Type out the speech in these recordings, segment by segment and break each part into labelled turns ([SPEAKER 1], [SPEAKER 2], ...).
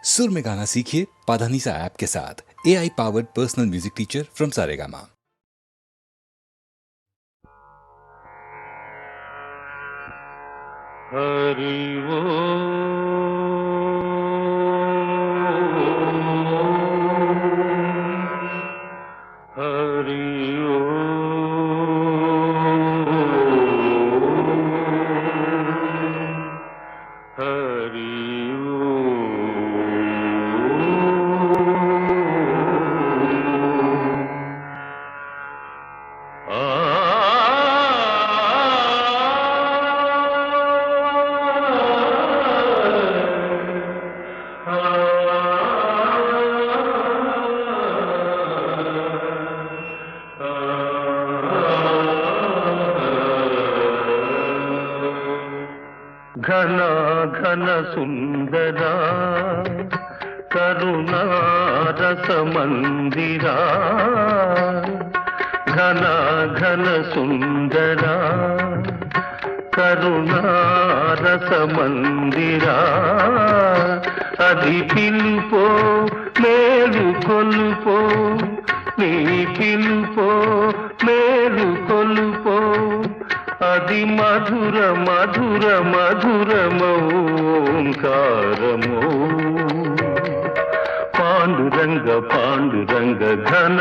[SPEAKER 1] सुर में गाना सीखिए पाधानीसा ऐप के साथ। AI powered personal music teacher from Saregama.
[SPEAKER 2] Hari घन घन सुंदरा करुणा रस मंदिरा घन घन सुंदरा करुणा रस मंदिरा అది పిలుపో మేలు కొలుపో నీ పిలుపో మేలు కొలుపో అది మధుర మధుర మధురమోంకారమో పాండురంగ పాండురంగ ఘన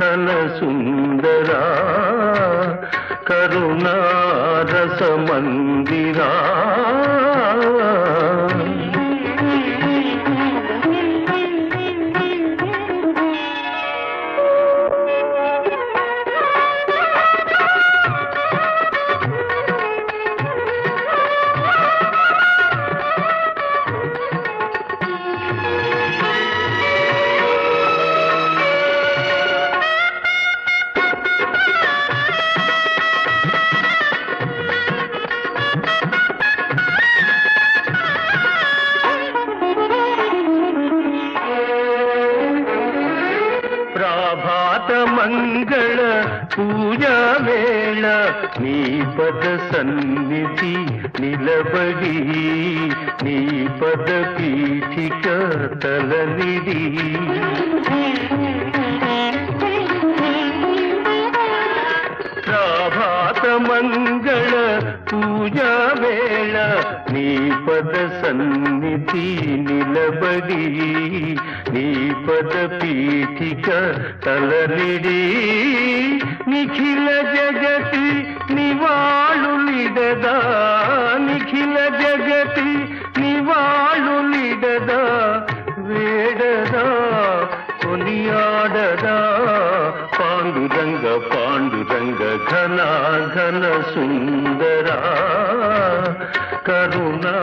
[SPEAKER 2] ఘన సుందరా కరుణా రస మందిరా ప్రభాత మంగళ పూజా వేళ నీ పద సన్నిధి నిలబడి నీ పద పీఠిక తలనిడి ప్రభాత మంగళ పూజా వేళ నీ పద సన్నిధి నిలబడి నీ పద పీఠిక తలనిడి నిఖిల జగతి నివాళులిడదా నిఖిల జగతి నివాళులిడదా వేడదా కొనియాడదా పాండురంగ పాండురంగ ఘన ఘన సుందరా కరుణా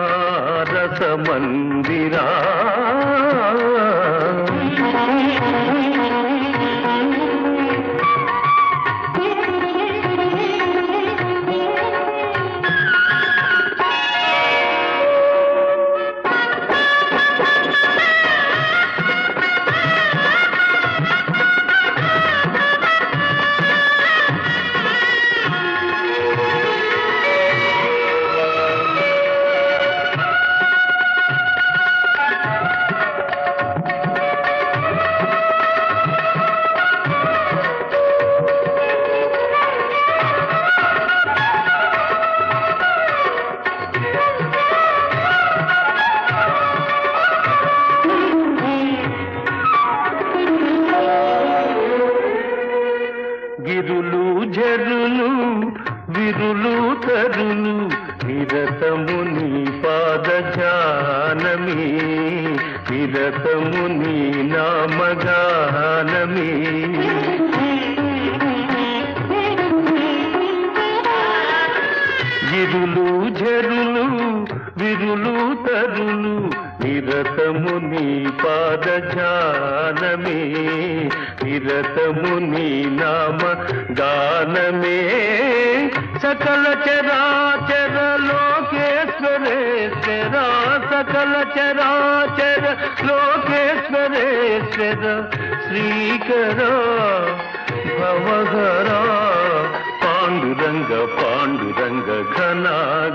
[SPEAKER 2] రస మందిరా గిరులు జరులు విరులు తరులు నిరతము నీ పాద జానమి నిరతము నీ నామగానమి గిరులు జరులు విరులు తరులు నిరతము నీ పాద జానమే నిరతము నీ నామ గానమే సకల చరాచర లోకేశ్వరేశ్వర సకల చరాచర లోకేశ్వరేశ్వర శ్రీకర భవహరా పాండురంగ పాండురంగ ఘన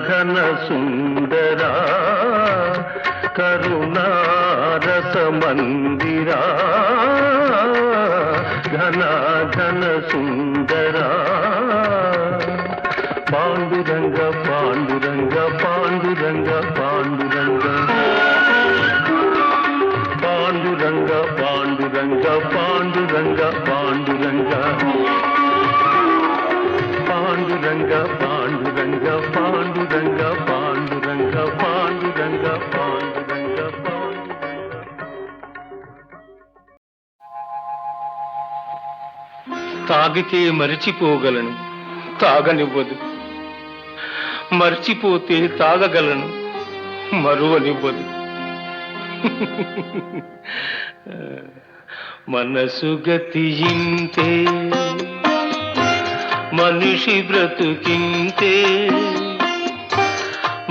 [SPEAKER 2] ఘన సుందరా కరుణా రస మందిరా ఘన ఘన సుందరా పాండురంగ పాండురంగ పాండురంగ పాండురంగ పాండురంగ పాండురంగ పాండురంగ పాండురంగ పాండురంగ పాండురంగ పాండురంగ పాండురంగ పాండురంగ పాండురంగ తాగితే మరిచిపోగలను తాగనివ్వదు, మర్చిపోతే తాగగలను మరువనివ్వదు. మనసు గతియింతే మనిషి బ్రతుకింతే,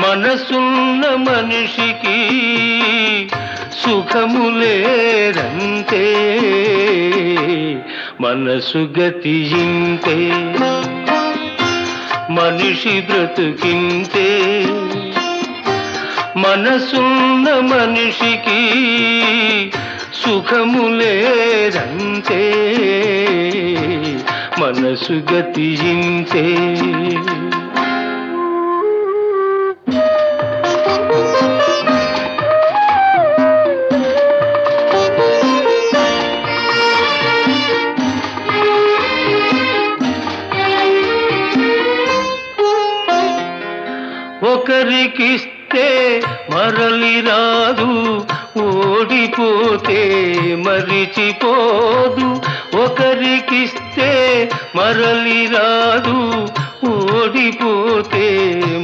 [SPEAKER 2] మనసున్న మనిషికి సుఖములేరంతే. మనసు గతియింతే మనిషి బ్రతుకింతే, మనసున్న మనిషికి సుఖములేరంతే. మనసు గతియింతే. ఒకరికిస్తే మరలి రాదు, ఓడిపోతే మరిచిపోదు. ఒకరికిస్తే మరలి రాదు, ఓడిపోతే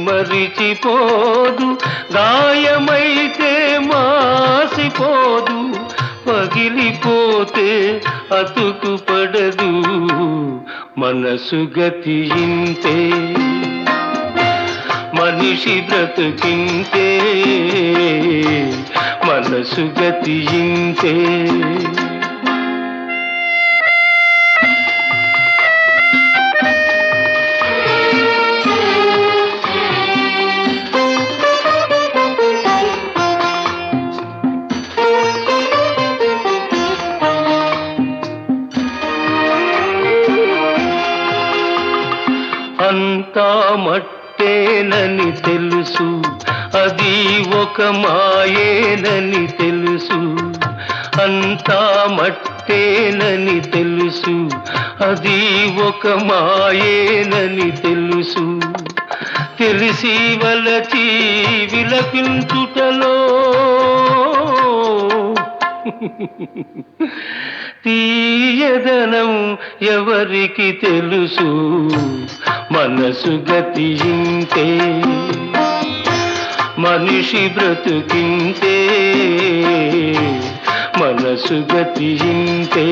[SPEAKER 2] మరిచిపోదు. గాయమైతే మాసిపోదు, పగిలిపోతే అతుకు పడదు. మనసు గతియింతే మనిషి బ్రతుకింతే, మనసు గతియింతే. అంతా మట్టేనని తెలుసు, అది ఒక మాయేనని తెలుసు. అంతా మట్టేనని తెలుసు, అది ఒక మాయేనని తెలుసు. తెలిసి వలచి విలపించుటలో తీయదనం ఎవరికి తెలుసు. మనసు గతియింతే మనిషి బ్రతుకింతే, మనసు గతియింతే.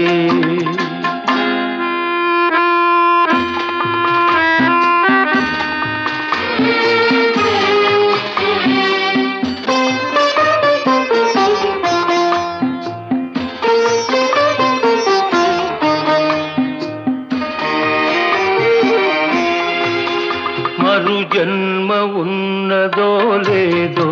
[SPEAKER 2] మరు జన్మ ఉన్నదో లేదో,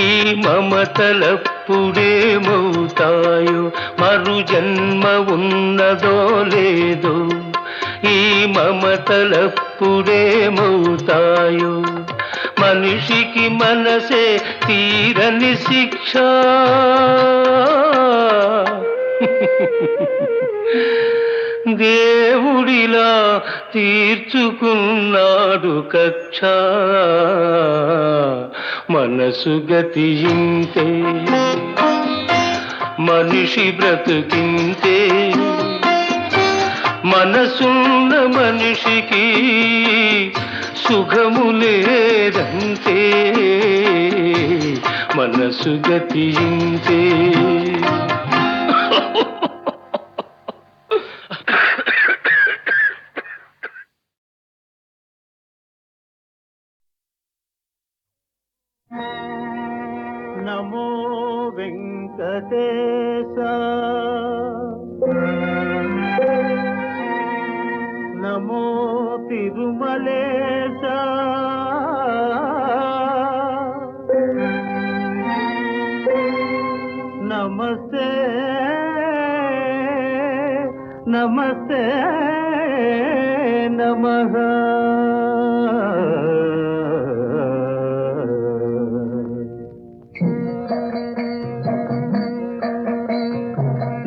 [SPEAKER 2] ఈ మమతలప్పుడేమవుతాయో. మరు జన్మ ఉన్నదో లేదో, ఈ మమతలప్పుడేమవుతాయో. మనిషికి మనసే తీరని శిక్ష, దేవుడిలా తీర్చుకున్నాడు కక్ష. మనసు గతియింతే మనిషి బ్రతుకింతే, మనసున్న మనిషికి సుఖములేదంతే. మనసు గతియింతే. నమో వెంకటేశ, నమో తిరుమలేశ, నమస్తే నమస్తే నమః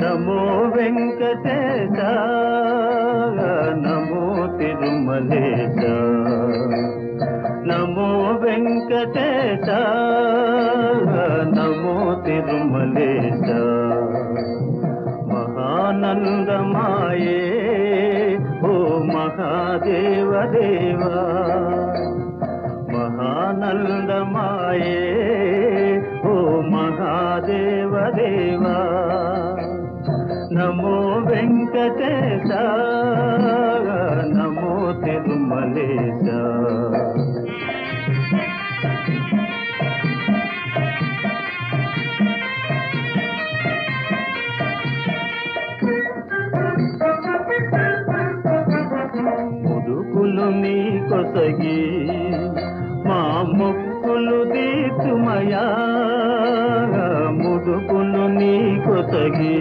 [SPEAKER 2] నమో వెంకటేశ నమో తిరుమలేశ నమో వెంకటేశ నమో తిరుమలేశ మహానందమాయే ఓ మహాదేవ దేవా మహానందమాయే ఓ మహాదేవ దేవా నమో వెంకటేశ నమో తిరుమలేశ ముదుకులు నీ కొసగి మా మొక్కులు తీర్చుమయా ముదుకులు నీ కొసగి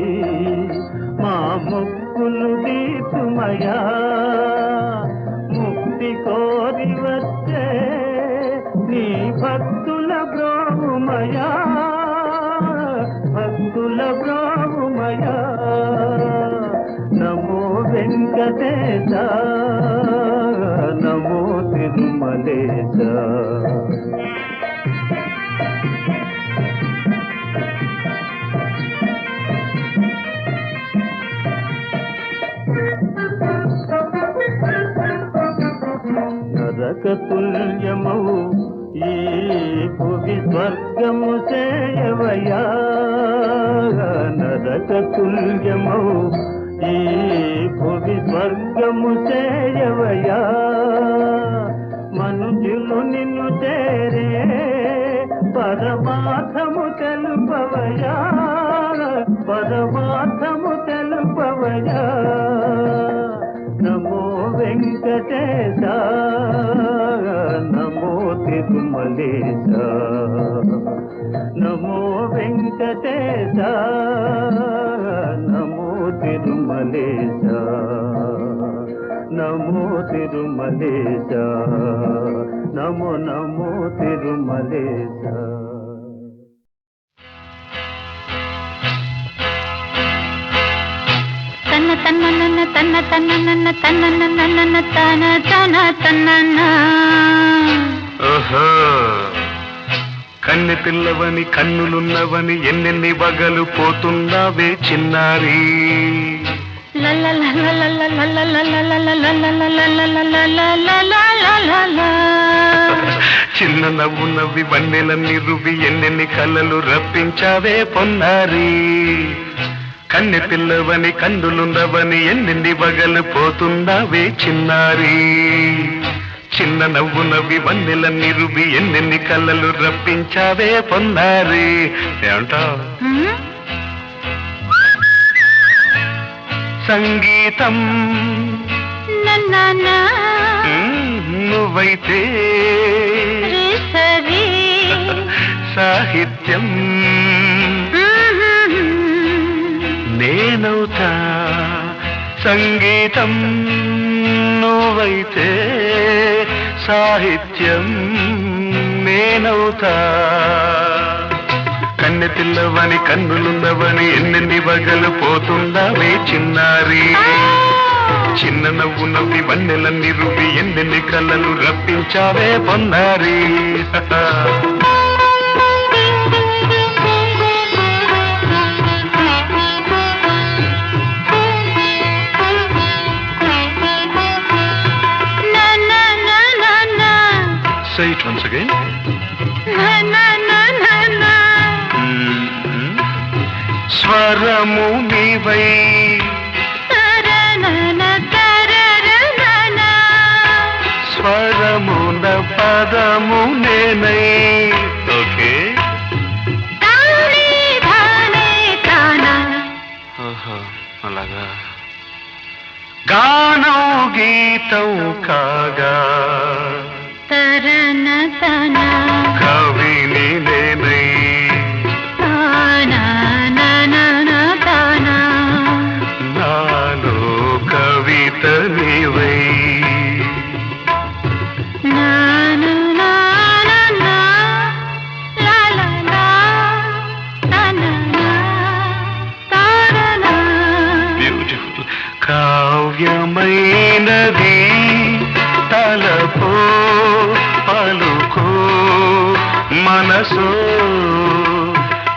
[SPEAKER 2] మా మొక్కులు తీర్చుమయా ముక్తి కోరి వచ్చే నీ భక్తుల బ్రోమయా భక్తుల బ్రోమయా నమో వెంకటేశ నమో తిరుమలేశ నరక తుల్యమౌ ఈ భువి స్వర్గము చేయవయా నరక తుల్యమౌ ఈ భువి స్వర్గము చేయవయా మనుజులు నిన్ను చేరే పరమార్థము తెలుపవయా పరమార్థము తెలుపవయా నమో వెంకటేశ నమో తిరుమలేశ నమో వెంకటేశ నమో తిరుమలేశ నమో తిరుమలేశ నమో నమో తిరుమలేశ
[SPEAKER 3] తన్న తన్న నన్న తన్న తన్న నన్న తన్న నన్న నన్న తన తన తన్న
[SPEAKER 4] ఓహో కన్నె పిల్లవని కన్నులున్నవని ఎన్నెన్ని వగలు పోతున్నావే చిన్నారి చిన్న నవ్వు నవ్వి వన్నెలన్నీ రువి ఎన్నెన్ని కళ్ళలు రప్పించావే పొన్నారి కన్నె పిల్లవని కన్నులున్నవని ఎన్నెన్ని వగలు పోతున్నావే చిన్నారి చిన్న నవ్వు నవ్వి వన్నెలన్నీ రువి ఎన్నెన్ని కళ్ళలు రప్పించావే పొన్నారి ఏమంటావు సంగీతం నువ్వైతే సాహిత్యం నేనవుతా సంగీతం నువ్వైతే సాహిత్యం నేనవుతా కన్నె పిల్లవని కన్నులున్నవని ఎన్నెన్ని వగలు పోతుందావే చిన్నారి చిన్న నవ్వు నవ్వి వన్నెలన్నీ రువి ఎన్నెన్ని కళ్ళలు రప్పించావే పొన్నారి Say it once again. స్వరము నీవై స్వరమున పదము నేనై ఓకే అలాగా గానం గీతం కాగా కవిని నేనై కావ్యమైనది తలపో పలుకో మనసో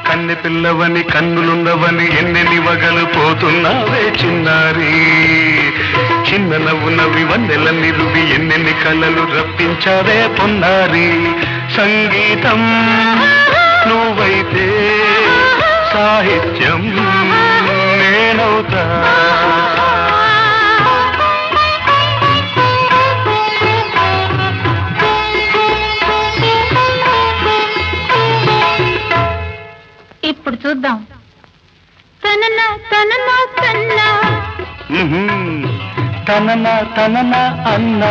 [SPEAKER 4] కన్నె పిల్లవని కన్నులున్నవని ఎన్నెన్ని వగలు పోతున్నావే చిన్నారి చిన్న నవ్వు నవ్వి వన్నెల నిరువి ఎన్నెన్ని కళ్ళలు రప్పించావే పొన్నారి సంగీతం నువ్వైతే సాహిత్యం నేనవుతా
[SPEAKER 3] ఇప్పుడు చూద్దాం. తనన తనన తన్న
[SPEAKER 4] తనన తనన అన్న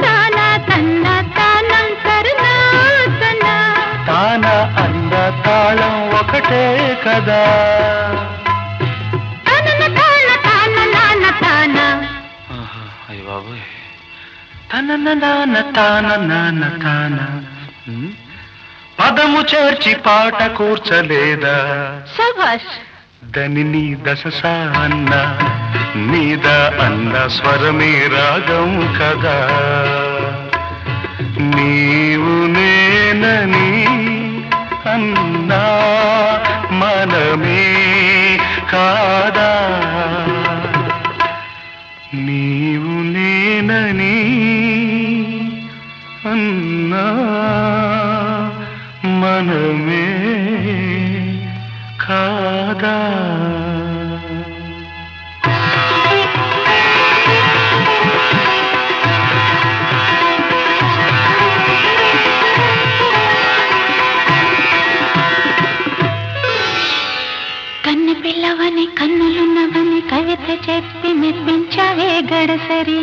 [SPEAKER 3] తాన తన్న తానం తరుణ తన
[SPEAKER 4] తాన అంద తాళం ఒకటే కదా
[SPEAKER 3] తనన తాన తాన నాన తాన
[SPEAKER 4] అయ్య బాబోయ్ తనన నాన తాన నాన తాన పదము చేర్చి పాట కూర్చలేదా
[SPEAKER 3] శభాష్
[SPEAKER 4] దని దశ అన్న మీద అన్న స్వరమే రాగం కదా నీవు నేనని అన్నా మనమే కాదా నీవు నేనని అన్నా మనమే కాదా
[SPEAKER 3] కన్నె పిల్లవని కన్నులున్నవని కవిత చెప్పి మెప్పించావే గడసరి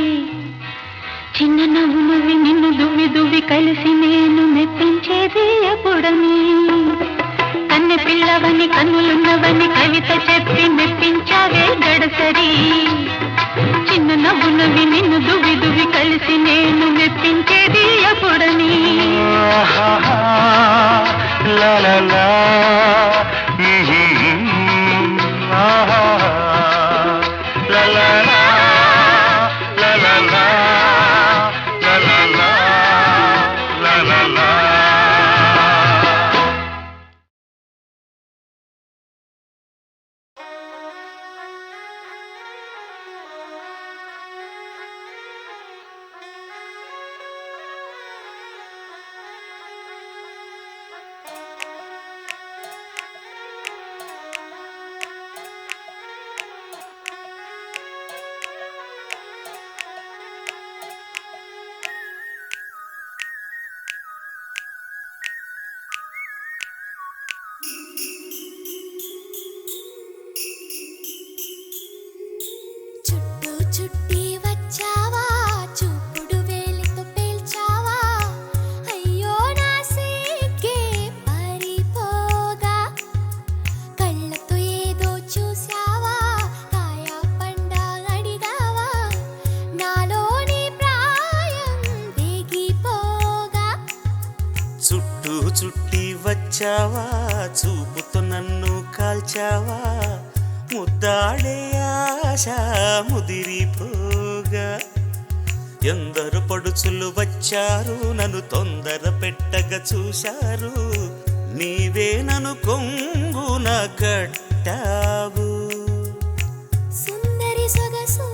[SPEAKER 3] చిన్న నవ్వు నవ్వి నిన్ను దువ్వి దువ్వి కలిసి నేను మెప్పించేది ఎప్పుడని కన్నె పిల్లవని కన్నులున్నవని కవిత చెప్పి మెప్పించావే గడసరి చిన్న నవ్వు నవ్వి నిన్ను దువ్వి దువ్వి కలిసి నేను మెప్పించేది ఎప్పుడని
[SPEAKER 4] లా లా లా లా లా లా లా లా లా లా లా లా లా లా
[SPEAKER 5] చుట్టూ చుట్టి వచ్చావా చూపుడు వేలితో పేల్చావా అయ్యో నా సిగ్గే పారిపోగా కళ్ళతో ఏదో చూసావా కాయ పండ అడిగావా నాలోని ప్రాయం వేగిపోగా
[SPEAKER 6] చుట్టూ చుట్టి వచ్చావా చూపుతో నన్ను కాల్చావా ముద్దాడే ఆశ ముదిరిపోగా ఎందరు పడుచులు వచ్చారు నన్ను తొందర పెట్టగా చూశారు నీవే నన్ను కొంగున కట్టావు
[SPEAKER 5] సుందరి సొగసు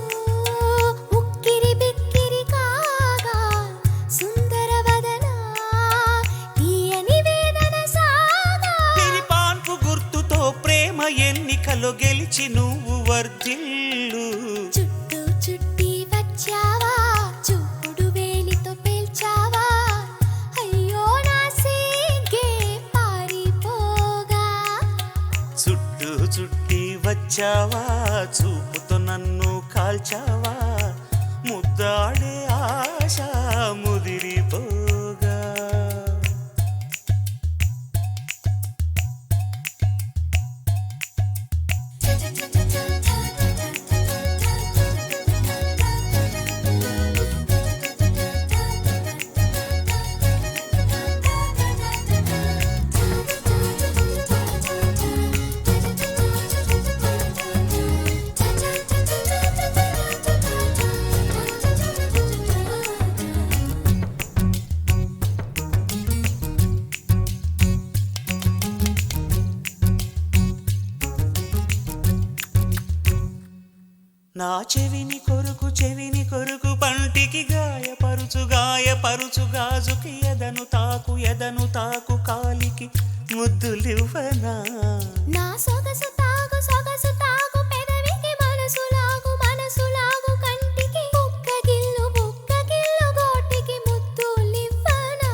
[SPEAKER 5] ఉక్కిరి బిక్కిరి కాగా సుందర వదన తీయని వేదన సాగా
[SPEAKER 6] పాన్పు గుర్తుతో ప్రేమ ఎన్నికలో గెలిచి నువ్వు వర్ధిల్లు
[SPEAKER 5] చుట్టూ చుట్టి వచ్చావా చూపుడు వేలితో పేల్చావా అయ్యో నా సిగ్గే పారిపోగా
[SPEAKER 6] చుట్టూ చుట్టి వచ్చావా చూపుతో నన్ను కాల్చావా ముద్దాడే ఆశ ముదిరిపోగా
[SPEAKER 5] చుట్టూ
[SPEAKER 6] నా చెవిని కొరుకు పంటికి గాయపరుచు గాజుకి ఎదను తాకు కాలికి ముద్దులివ్వనా
[SPEAKER 5] నా సొగసు తాగు పెదవికి మనసు లాగు కంటికి బుక్క గిల్లు గోటికి ముద్దులివ్వనా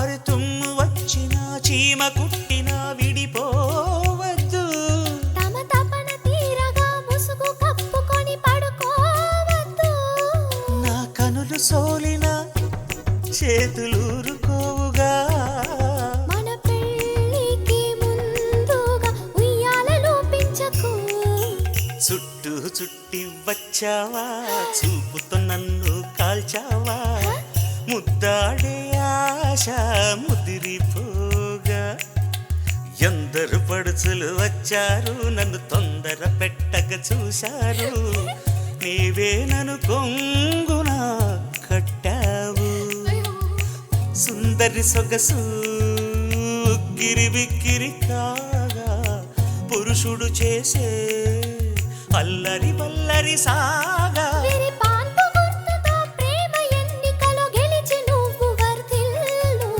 [SPEAKER 6] అరి తుమ్ము వచ్చిన చీమ కుట్టిన విడిపోవద్దు
[SPEAKER 5] తమ తపన తీరగా ముసుగు కప్పుకొని పడుకోవద్దు
[SPEAKER 6] నా కనులు సోలిన చేతులూరుకోవుగా
[SPEAKER 5] మన పెళ్ళికి ముందుగా ఉయ్యాలలో పెంచకు
[SPEAKER 6] చుట్టి వచ్చావా చూపుతో నన్ను కాల్చావా ముద్దాడే ఆశ ముదిరిపోగా ఎందరు పడుచులు వచ్చారు నన్ను తొందర పెట్టక చూశారు నీవే నన్ను కొంగున కట్టావు సుందరి సొగసు గిరిబిక్కిరి కాగా పురుషుడు చేసే అల్లరి వల్లరి సాగా
[SPEAKER 5] వీరి పాన్పు గుర్తుతో ప్రేమ ఎన్నికలో గెలిచి నువ్వు వర్ధిల్లు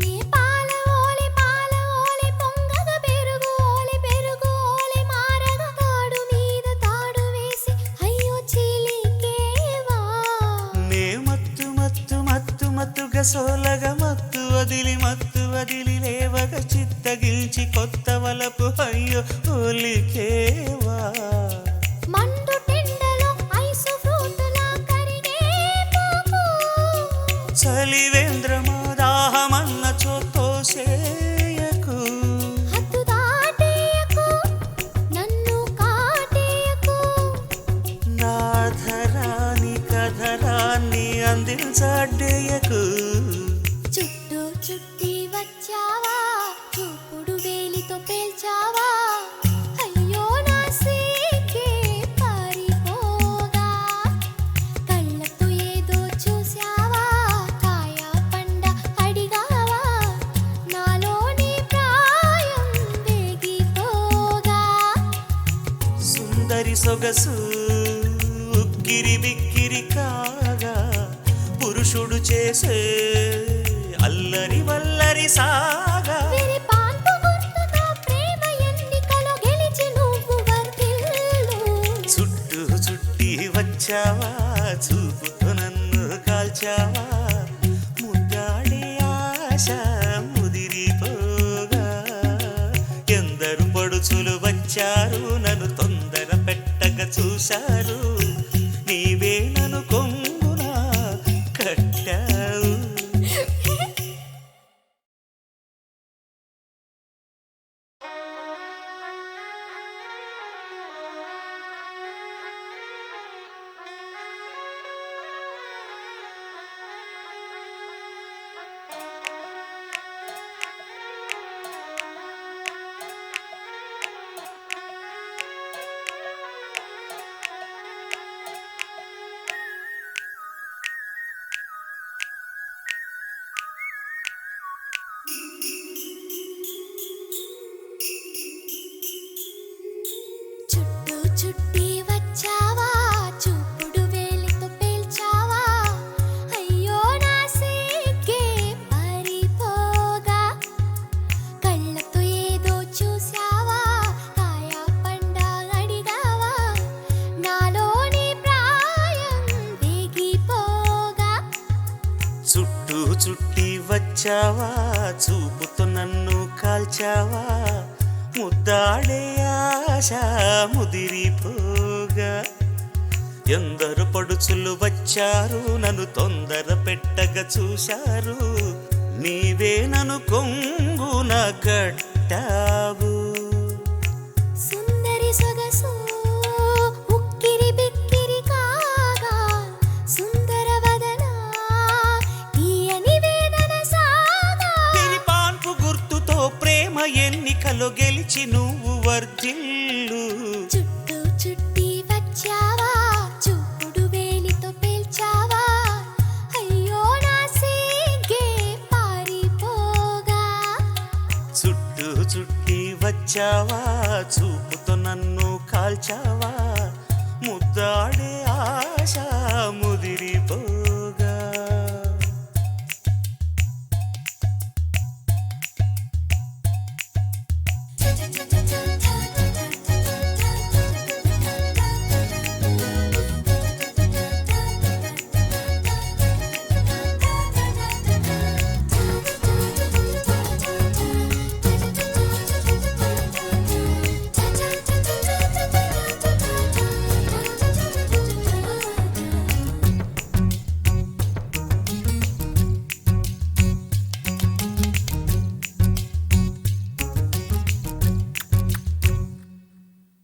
[SPEAKER 5] నీ పాల ఓలి పొంగగ పెరుగు ఓలి మారగా తాడు మీద తాడు వేసి అయ్యో చీలికేవా
[SPEAKER 6] నే మత్తుగా సోలగా మత్తు వదిలి లేవగా చిత్తగిల్చి కొత్త వలపు అయ్యో ఒలికేవా
[SPEAKER 5] మండు టెండలో ఐసు ఫ్రూటులా కరిగే పోకు
[SPEAKER 6] చలివేంద్రమా దాహమన్న చోతోసేయకు
[SPEAKER 5] హద్దు దాటేయకు నన్ను కాటేయకు
[SPEAKER 6] నాధరాని కధరాన్ని అందించడేయకు
[SPEAKER 5] చుట్టి వచ్చావా చూపుడు వేలితో పేల్చావా అయ్యో నా సీకే పారిపోగా కళ్ళతో ఏదో చూసావా కాయ పండ అడిగావా నాలోని ప్రాయం వేగిపోగా
[SPEAKER 6] సుందరి సొగసు ఉక్కిరి కాగా పురుషుడు చేసే అల్లరి వల్లరి సాగా
[SPEAKER 5] వీరి పాన్పు గుర్తుతో ప్రేమ ఎన్నికలో గెలిచి నువ్వు వర్ధిల్లు
[SPEAKER 6] చుట్టి వచ్చావా చూపుతో నన్ను కాల్చావా ముద్దాడే ఆశ ముదిరిపోగా ఎందరు పడుచులు వచ్చారు నన్ను తొందర పెట్టక చూశారు నీవే నన్ను కొంగున కట్టావు
[SPEAKER 5] చుట్టి వచ్చావా చూపుడు వేలితో పేల్చావా అయ్యో నా సీకే పారిపోగా కళ్ళతో ఏదో చూసావా కాయ పండ అడిగావా నాలోని ప్రాయం వేగిపోగా
[SPEAKER 6] చుట్టి వచ్చావా చూపుతో నన్ను కాల్చావా ముద్దాడే ఆశ ముదిరిపోగా ఎందరు పడుచులు వచ్చారు నన్ను తొందర పెట్టగా చూశారు నీవే నన్ను కొంగున కట్టావు
[SPEAKER 5] సుందరి సొగసు ఉక్కిరి బిక్కిరి కాగా సుందర వదన తీయని వేదన సాగా
[SPEAKER 6] పాన్పు గుర్తుతో ప్రేమ ఎన్నికలో గెలిచి నువ్వు వర్ధిల్లు
[SPEAKER 5] చుట్టూ చుట్టి వచ్చావా చూపుడు వేలితో పేల్చావా అయ్యో నా సిగ్గే పారిపోగా
[SPEAKER 6] చుట్టూ చుట్టి వచ్చావా చూపుతో నన్ను కాల్చావా ముద్దాడే ఆశ ముదిరిపోగా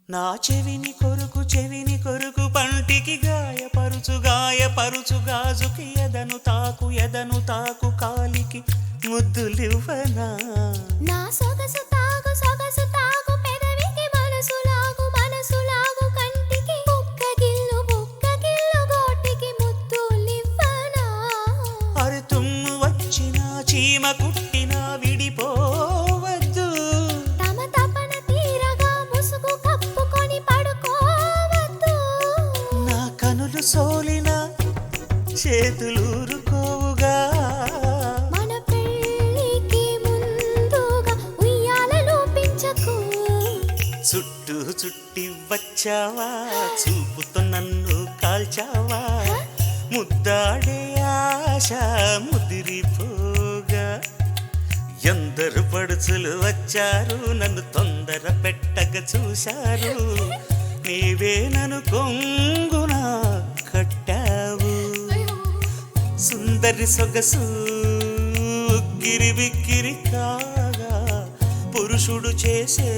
[SPEAKER 6] నా చెవిని కొరుకు పంటికి గాయపరుచు గాజుకి ఎదను తాకు కాలికి ముద్దులివ్వనా
[SPEAKER 5] నా సొగసు తాగు పెదవికి మనసు లాగు కంటికి బుక్క గిల్లు గోటికి ముద్దులివ్వనా
[SPEAKER 6] అరే తుమ్ము వచ్చిన చీమ కుట్టిన విడిపోవద్దు
[SPEAKER 5] తమ తపన తీరగా ముసుగు కప్పుకొని పడుకోవద్దు
[SPEAKER 6] నా కనులు సోలిన చేతులూరుకోవుగా
[SPEAKER 5] మన పెళ్ళికి ముందుగా ఉయ్యాలలో పెంచకు
[SPEAKER 6] చుట్టూ చుట్టి వచ్చావా చూపుతో నన్ను కాల్చావా ముద్దాడే ఆశ ముదిరిపోగా ఎందరు పడుచులు వచ్చారు నన్ను తొందర పెట్టగా చూశారు నీవే నన్ను కొంగున కట్టావు సుందరి సొగసు గిరిబిక్కిరి కాగా పురుషుడు చేసే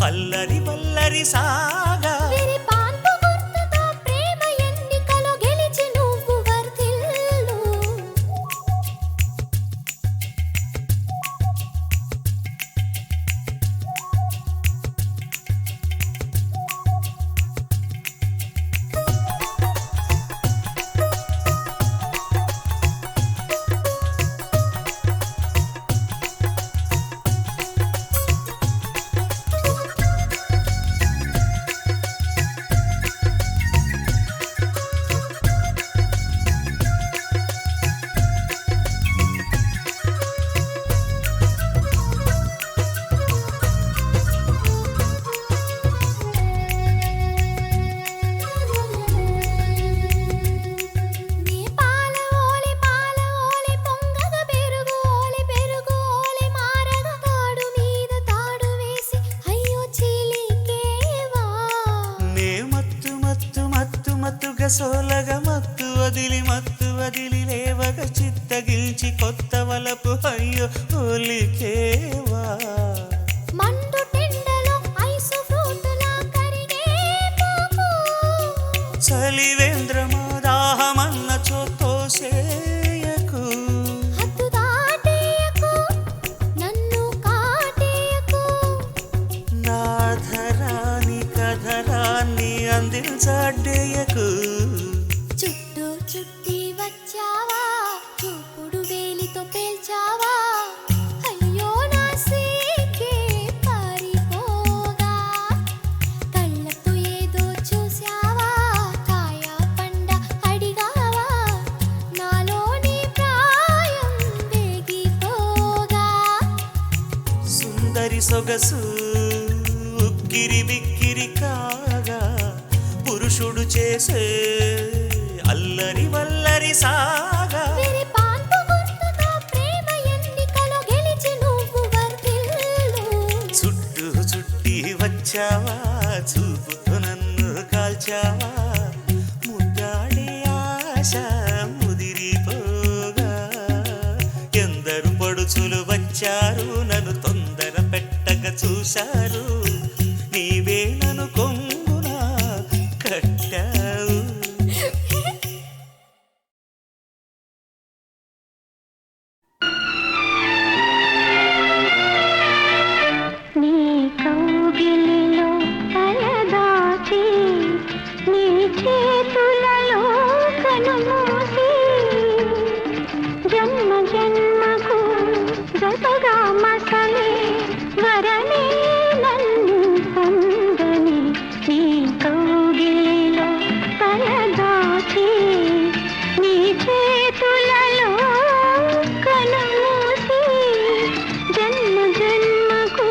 [SPEAKER 6] అల్లరి వల్లరి సాగా
[SPEAKER 5] వీరి పాన్పు గుర్తుతో ప్రేమ ఎన్నికలో గెలిచి నువ్వు వర్ధిల్లు నీ పాల ఓలి పొంగగా పెరుగు ఓలి మారగా తాడు మీద తాడు వేసి అయ్యో చీలికేవా
[SPEAKER 6] నే మత్తుగా సోలగా మత్తు వదిలి లేవగా చిత్తగిల్చి కొత్త వలపు అయ్యో ఒలికేవా
[SPEAKER 5] మండు టెండలో ఐసు ఫ్రూటులా కరిగే పోకు
[SPEAKER 6] చలివేంద్రమా దాహమన్న చోతోసేయకు
[SPEAKER 5] హద్దు దాటేయకు నన్ను కాటేయకు
[SPEAKER 6] నాధరాని కధరాన్ని అందించడ్డేయకు
[SPEAKER 5] చుట్టూ చుట్టి వచ్చావా చూపుడు వేలితో పేల్చావా అయ్యో నా సిగ్గే పారిపోగా కళ్ళతో ఏదో చూసావా కాయ పండ అడిగావా నాలోని ప్రాయం వేగిపోగా
[SPEAKER 6] సుందరి సొగసు ఉక్కిరి బిక్కిరి కాగా పురుషుడు చేసే అల్లరి వల్లరి సాగా
[SPEAKER 5] వీరి పాన్పు గుర్తుతో ప్రేమ ఎన్నికలో గెలిచి నువ్వు వర్ధిల్లు
[SPEAKER 6] చుట్టూ చుట్టి వచ్చావా చూపుతో నన్ను కాల్చావా వచ్చారు, నన్ను తొందర పెట్టక చూశారు, నీవే నన్ను కొంగున కట్టావు.
[SPEAKER 3] నీ కౌగిలిలో తలదాచి నీ చేతులలో కనుమూసి జన్మ జన్మకు జతగా మసలే వరమే నన్ను పొందని నీ కౌగిలిలో తలదాచి నీ చేతులలో కనుమూసి జన్మ జన్మకు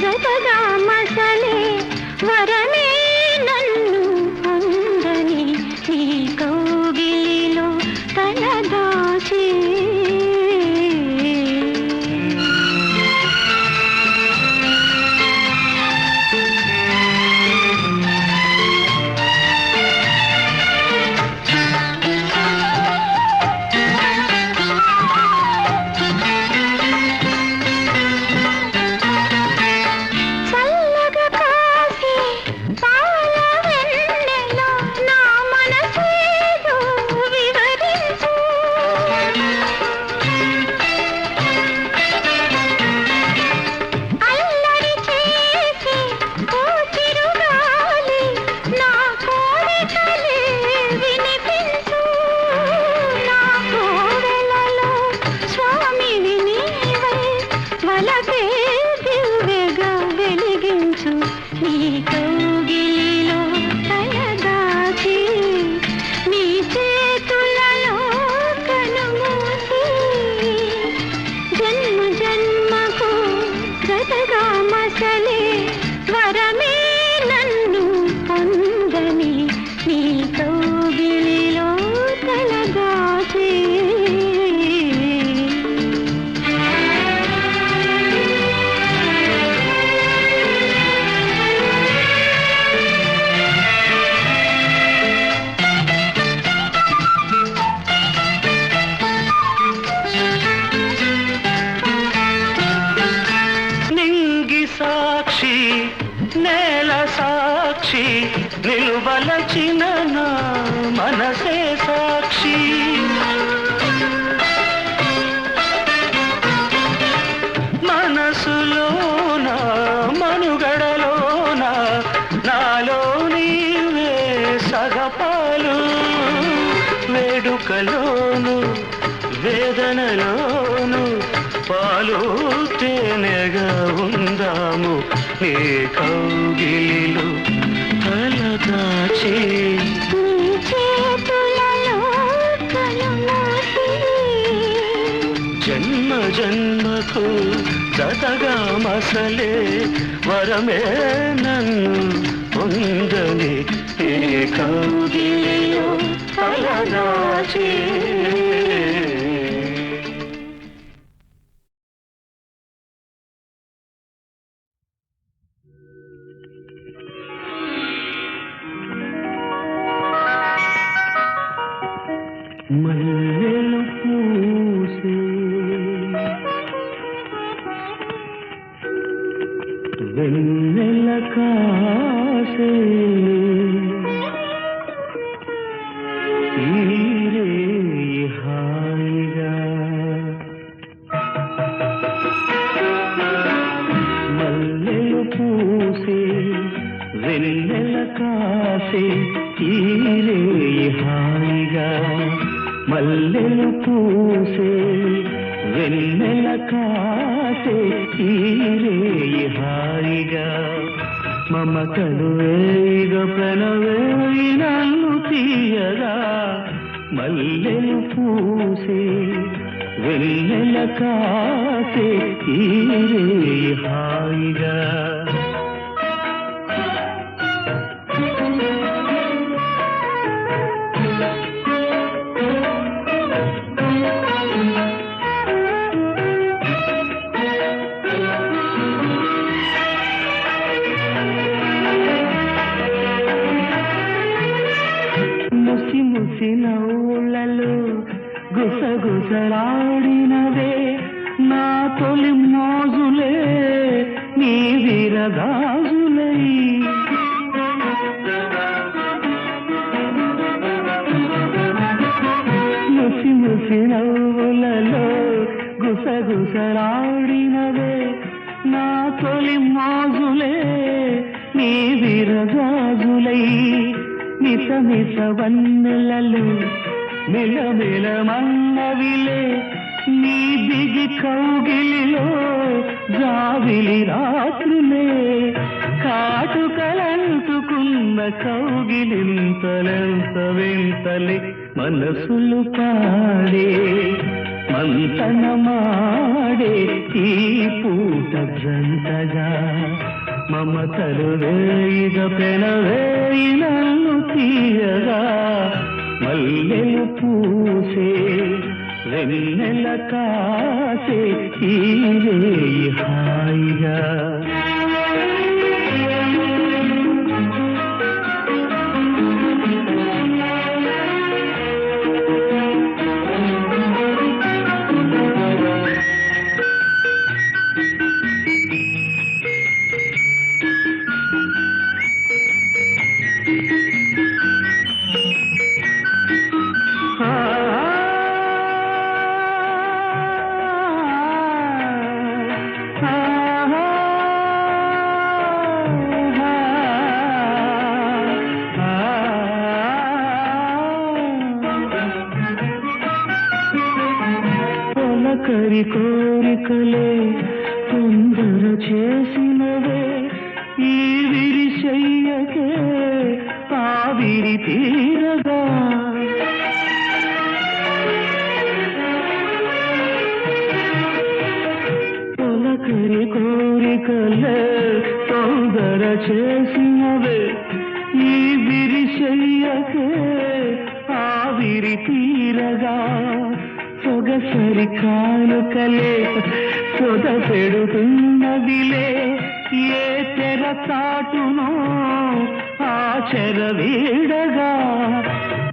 [SPEAKER 3] జతగా మసలే వరమే నన్ను పొందని నీ కౌగిలిలో తలదాచి. చల్లగా కాసే పాల వెన్నెలో నా మనసేదో వివరించు. అల్లరి చేసే ఓ చిరుగాలి నా కోరికలే వినిపించు. నా కోవెలలో స్వామివి నీవై వలపే దివ్యగా వెలిగించు. నీ కౌగిలిలో తలదాచి నీ చేతులలో కనుమూసి జన్మ జన్మకు జతగా మసలే వరమే నన్ను పొందని నీ కౌగిలిలో తలదాచి.
[SPEAKER 2] నింగి సాక్షి నేల సాక్షి నిలువలచిన నా మనసే సాక్షి. మనసులోన మనుగడలోన నాలో నీవే సగపాలు. వేడుకలోను వేదనలోను పాలు తేనెగా ఉందాము నీ కౌగిలిలో తలదాచి.
[SPEAKER 3] నీ చేతులలో కనుమూసి
[SPEAKER 2] జన్మ జన్మకు జతగా మసలే వరమే నన్ను పొందని ఈ కౌగిలిలో తలదాచి. మల్లెలు పూసే వెన్నెల కాసే ఈరే హాయిగా. మల్లెలు పూసే వెన్నెల కాసే ఈరే హాయిగా. మల్లెలు పూసే వెన్నెల కాసే ఈరే హాయిగా. మమతలు వేగ ప్రణవేయి నన్ను తీయగా. మల్లెలు పూసే వెన్నెల కాసే ఈరే హాయిగా. ముసి ముసి నవ్వులలో గుసగుసలాడినవే నా తొలి విరగాజులై ముసి ముసి నవ్వులలో గుసగుసలాడినవే నా తొలి మోజులే నీ విరగాజులై మిస మిస వన్నెలలో మెలమెలమన్నవిలే నీ దిగి కౌగిలిలో జావిలి రాత్రులే కాటుకలంటుకున్న కౌగిలింతలెంత వింతలే మనసులు పాడే మంతనమాడే ఈ పూట జంటగా మమతలు వేయిగ పెనవేయి నన్ను తీయగా మల్లెలు పూసే వెన్నెల కాసే ఈ రేయి హాయిగా కరి కోరికలే తొందర చేసినవే ఈ విరిశయ్యకే ఆవిరి తీరగా తొలకరి కోరికలే తొందర చేసినవే ఈ విరిశయ్యకే ఆవిరి తీరగా సొగసరి కానుకలే సొద పెడుతున్నదిలే ఏ తెర చాటునో ఆ చెర వీడగా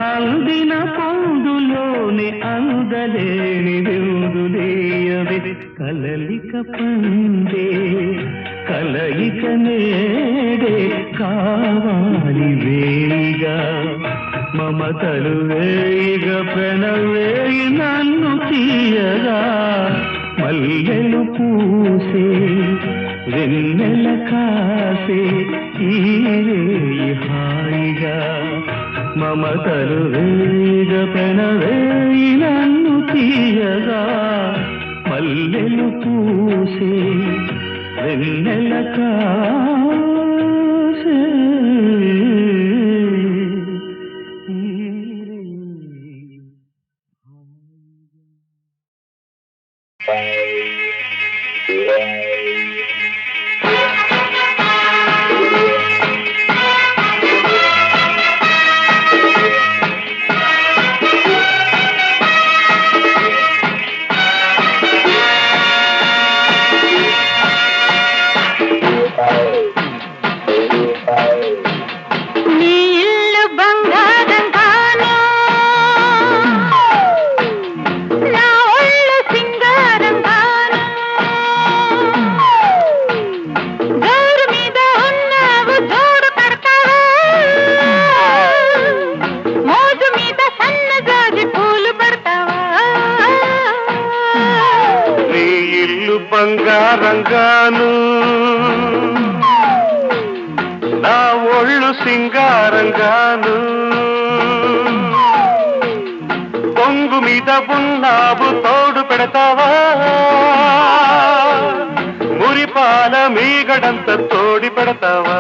[SPEAKER 2] అందిన పొందులోని అందలేని విందులేయవి కలలిక పండే కలయిక నేడే కావాలి వేయిగా మమతలు వేయిగ ప్రణవేయి నన్ను తీయగా మల్లెలు పూసే వెన్నెల కాసే ఈ రేయి హాయిగా మమతలు వేయిగ ప్రణవేయి నన్ను తీయగా మల్లెలు పూసే వెన్నెల కాసే
[SPEAKER 4] బంగారంగాను నా ఒళ్ళు సింగారంగాను పొంగు మీద ఉన్నావు తోడు పెడతావా మురిపాల మీగడంత తోడి పెడతావా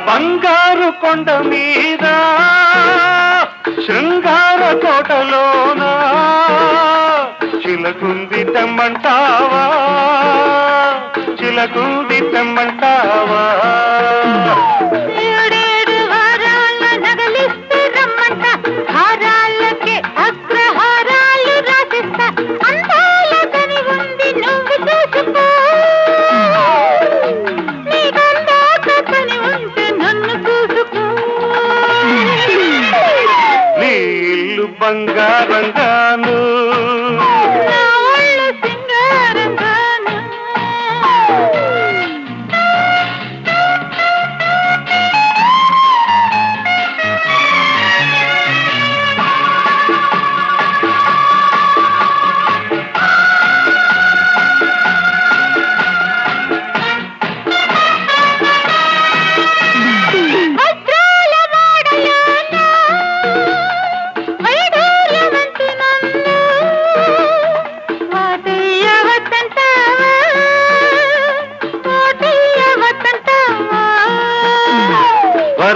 [SPEAKER 4] బంగారు కొండ మీద శృంగార తోటలోన చిలకుంది తెమ్మంటావా చిలకుంది తెమ్మంటావా
[SPEAKER 3] ఏడేడు వారాల నగలిస్తే రమ్మంట హారాలకే అగ్రహారాలు రాసిస్తా అందాల కనివ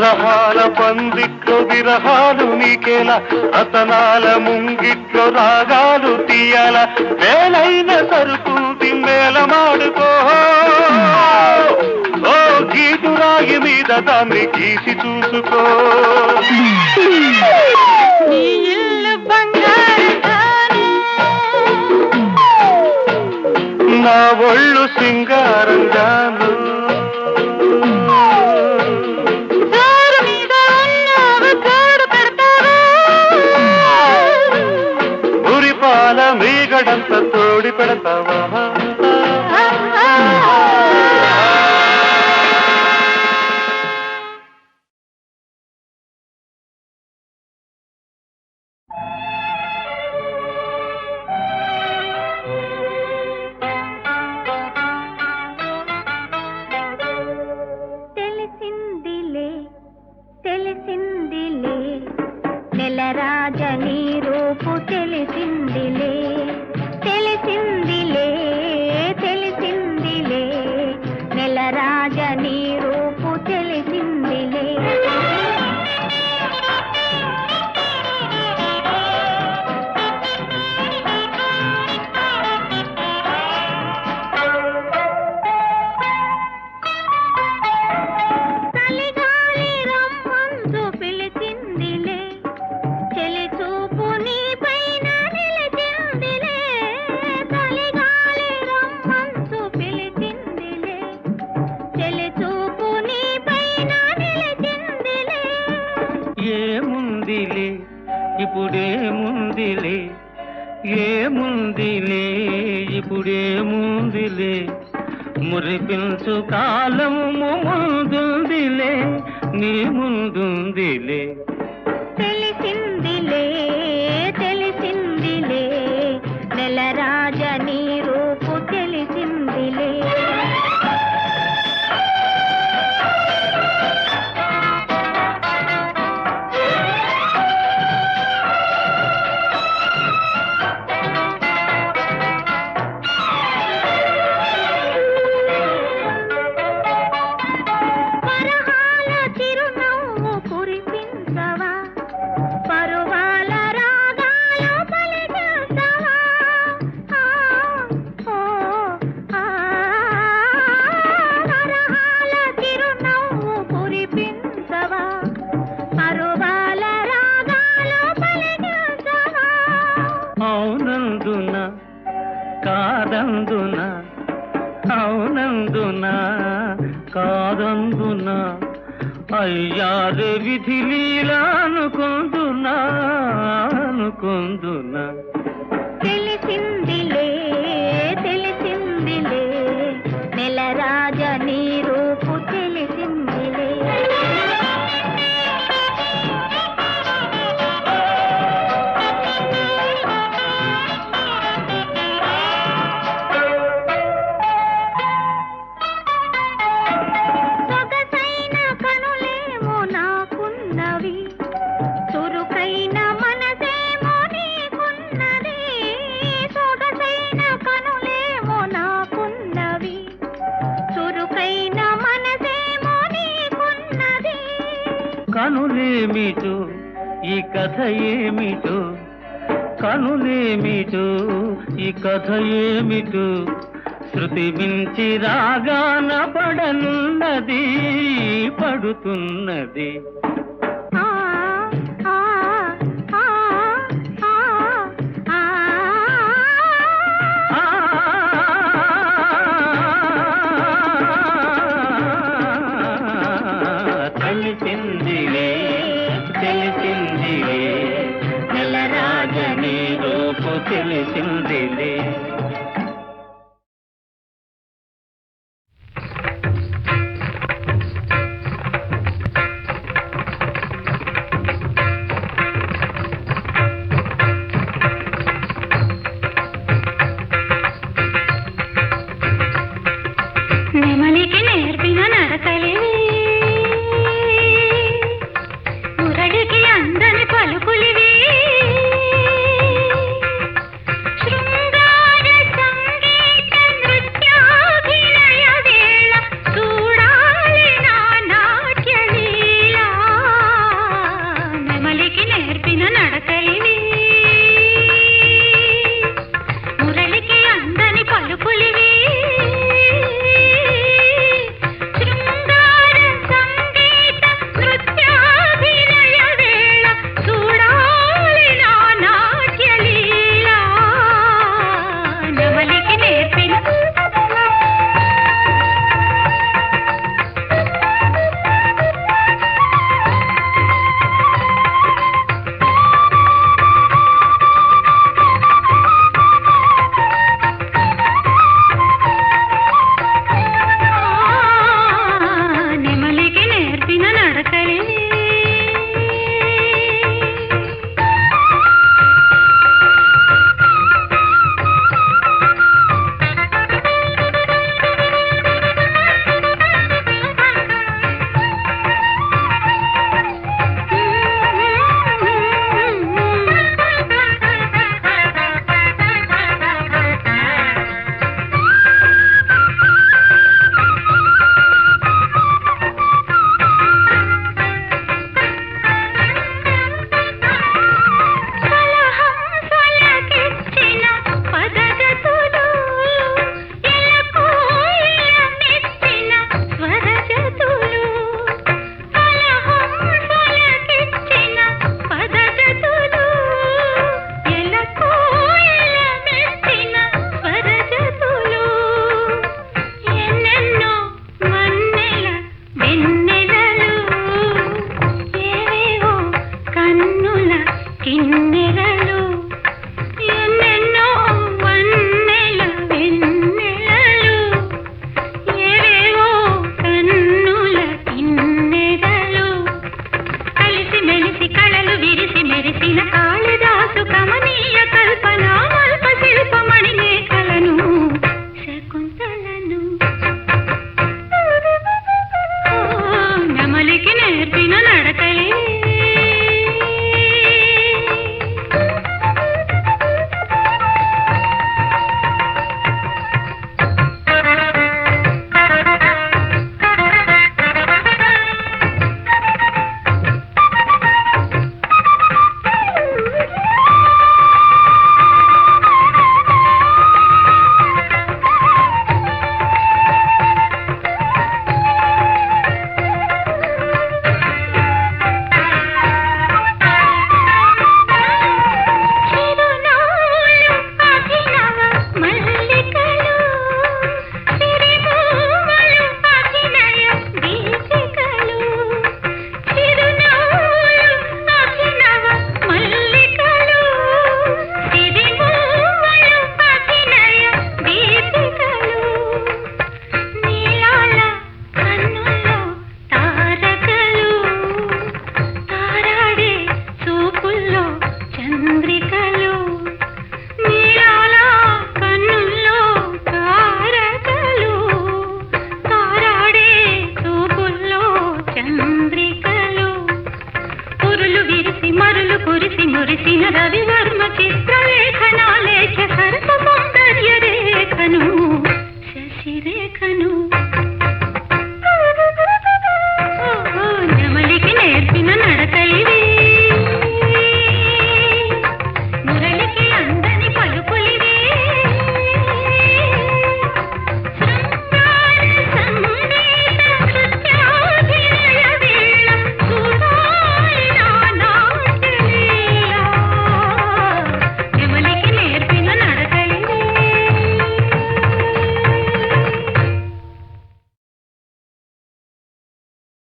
[SPEAKER 4] వరహాల పందిట్లో విరహాలు నీకేలా రతనాల ముంగిట్లో రాగాలు తీయాల వేలైన సరుకు తిమ్మేల మాడుకో ఓ గీటు రాగి మీద దాన్ని గీసి చూసుకో నా ఒళ్ళు సింగారంగాను ఉరిపాల మీగడంత తోడి పెడతావా
[SPEAKER 3] రాజనీ రూపు తెలిసిందిలే తెలిసిందిలే తెలిసిందిలే నెల రాజనీ రూపు తెలిసిందిలే తలిగాలి రమ్మందు పిలిచిందిలే చెలి చూపు నీ పైన నిలిచిందిలే తలిగాలి రమ్మందు పిలిచిందిలే చెలి చూపు నీ పైన నిలిచిందిలే
[SPEAKER 2] ఏముందిలే ఇప్పుడేముందిలే ఏముందిలే ఇప్పుడేముందిలే మురిపించు కాలము ముందుందిలే నీ ముందుందిలే
[SPEAKER 3] తెలిసిందిలే తెలిసిందిలే నెల రాజనీ రూపు తెలిసిందిలే వరహాల చిరునవ్వు కురిపించవా పరువాల రాగాలు పలికించవా వరహాల చిరునవ్వు కురిపించవా పరువాల రాగాలు పలికించవా
[SPEAKER 2] అవునందున కాదందున అవునందున కాదందున అయ్యారే విధి లీలా అనుకుందునా అనుకుందునా
[SPEAKER 3] తెలిసిందిలే తెలిసిందిలే నెల రాజనీ రూపు తెలిసిందిలే సొగసైన కనులేమో నాకున్నవి చురుకైన మనసేమో నీకున్నది సొగసైన కనులేమో నాకున్నవి చురుకైన మనసేమో నీకున్నది
[SPEAKER 2] కనులేమిటో ఈ కథ ఏమిటో కనులేమిటో ఈ కథ ఏమిటో శృతి మించి రాగాన పడనున్నది పడుతున్నది
[SPEAKER 3] ఆ ఆ ఆ ఆ ఆ
[SPEAKER 2] తెలిసిందిలే తెలిసిందిలే నెల రాజనీ రూపు తెలిసిందిలే
[SPEAKER 3] నెమలికి నేర్పిన నడకలేవి